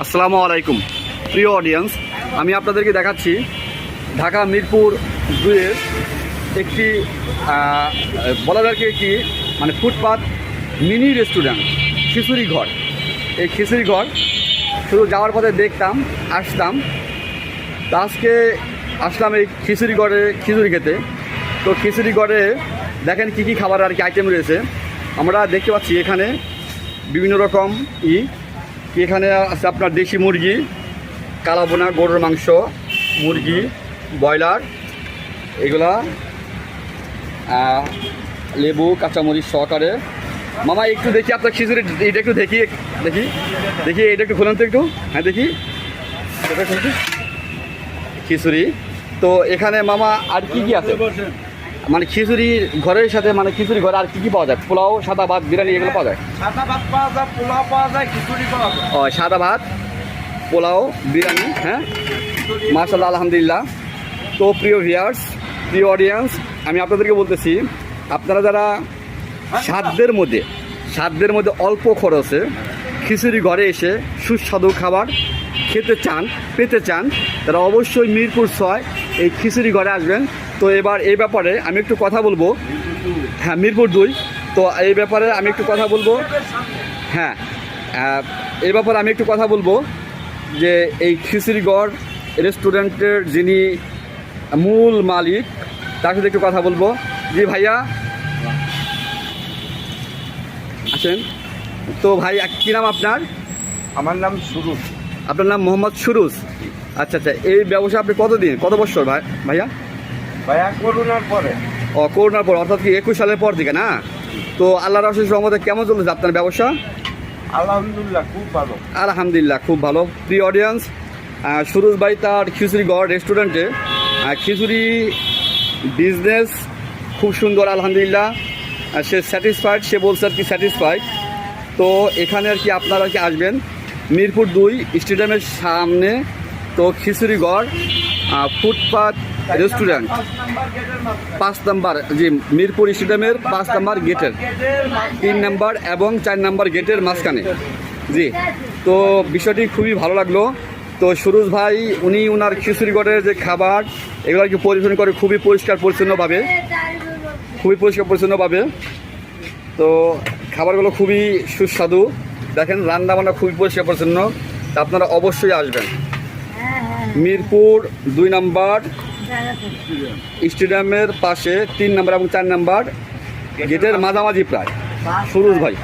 আসসালামু আলাইকুম প্রিয় অডিয়েন্স, আমি আপনাদেরকে দেখাচ্ছি ঢাকা মিরপুর 2-এর একটি বলা যায় কি মানে ফুটপাত মিনি রেস্টুরেন্ট খিচুড়ি ঘর। এই খিচুড়ি ঘর শুধু যাওয়ার পথে দেখতাম, আসতাম। তা আজকে আসলাম এই খিচুড়ি ঘরে খিচুড়ি খেতে। তো খিচুড়ি ঘরে দেখেন কী কী খাবার আর কি আইটেম রয়েছে। আমরা দেখতে পাচ্ছি এখানে বিভিন্ন রকম এখানে আছে আপনার দেশি মুরগি, কালাবোনা, গরুর মাংস, মুরগি, ব্রয়লার, এগুলা লেবু কাঁচামরিচ সহকারে। মামা একটু দেখি আপনার খিচুড়ি, এটা একটু দেখি দেখি দেখি এটা একটু খুলেন তো একটু। হ্যাঁ দেখি এটা খুলছি খিচুড়ি। তো এখানে মামা আর কি কি আছে মানে খিচুড়ি ঘরের সাথে, মানে খিচুড়ি ঘরে আর কি কি পাওয়া যায়? পোলাও, সাদা ভাত, বিরিয়ানি এগুলো পাওয়া যায়? সাদা ভাত পাওয়া যায়, পোলাও পাওয়া যায়, খিচুড়ি পাওয়া যায়। ও সাদা ভাত, পোলাও, বিরিয়ানি। হ্যাঁ মাশাআল্লাহ, আলহামদুলিল্লাহ। তো প্রিয় ভিউয়ার্স, প্রিয় অডিয়েন্স, আমি আপনাদেরকে বলতেছি, আপনারা যারা সাধ্যের মধ্যে অল্প খরচে খিচুড়ি ঘরে এসে সুস্বাদু খাবার খেতে চান, পেতে চান, তারা অবশ্যই মিরপুর 6 এই খিচুড়ি ঘরে আসবেন। তো এবার এই ব্যাপারে আমি একটু কথা বলবো। হ্যাঁ মিরপুর 2। তো এই ব্যাপারে আমি একটু কথা বলবো। হ্যাঁ এই ব্যাপারে আমি একটু কথা বলবো যে এই খিচুড়িঘর রেস্টুরেন্টের যিনি মূল মালিক, তার সাথে একটু কথা বলবো। জি ভাইয়া আসেন। তো ভাই কী নাম আপনার? আমার নাম সুরুজ। আপনার নাম মোহাম্মদ সুরুজ। আচ্ছা আচ্ছা, এই ব্যবসা আপনি কত বছর ভাইয়া? ভাইয়া করোনার পরে। ও করোনার পর, অর্থাৎ কি 21 সালের পর দিকে না? তো আল্লাহর অশেষ রহমতে কেমন চলতেছে আপনার ব্যবসা? আলহামদুলিল্লাহ খুব ভালো। আলহামদুলিল্লাহ খুব ভালো। প্রিয় অডিয়েন্স, সুরুজ ভাই তার খিচুড়িঘর রেস্টুরেন্টে খিচুড়ি বিজনেস খুব সুন্দর, আলহামদুলিল্লাহ। সে স্যাটিসফাইড, সে বলছে আর কি স্যাটিসফাইড। তো এখানে আর কি আপনারা আর কি আসবেন মিরপুর 2 স্টেডিয়ামের সামনে। তো খিচুড়িঘর ফুটপাত রেস্টুরেন্ট 5 নম্বর, জি মিরপুর স্টেডিয়ামের 5 নম্বর গেটের 3 নম্বর এবং 4 নম্বর গেটের মাঝখানে। জি, তো বিষয়টি খুবই ভালো লাগলো। তো সুরুজ ভাই উনি ওনার খিচুড়িঘরের যে খাবার এগুলো আর কি পরিবেশন করে খুবই পরিষ্কার পরিচ্ছন্নভাবে। তো খাবারগুলো খুবই সুস্বাদু। দেখেন রান্নাবান্না খুবই পরিষ্কার পরিচ্ছন্ন। তা আপনারা অবশ্যই আসবেন মিরপুর 2 নম্বর স্টেডিয়ামের পাশে 3 নম্বর এবং 4 নম্বর গেটের মাঝামাঝি প্রায়। সুরুজ ভাই।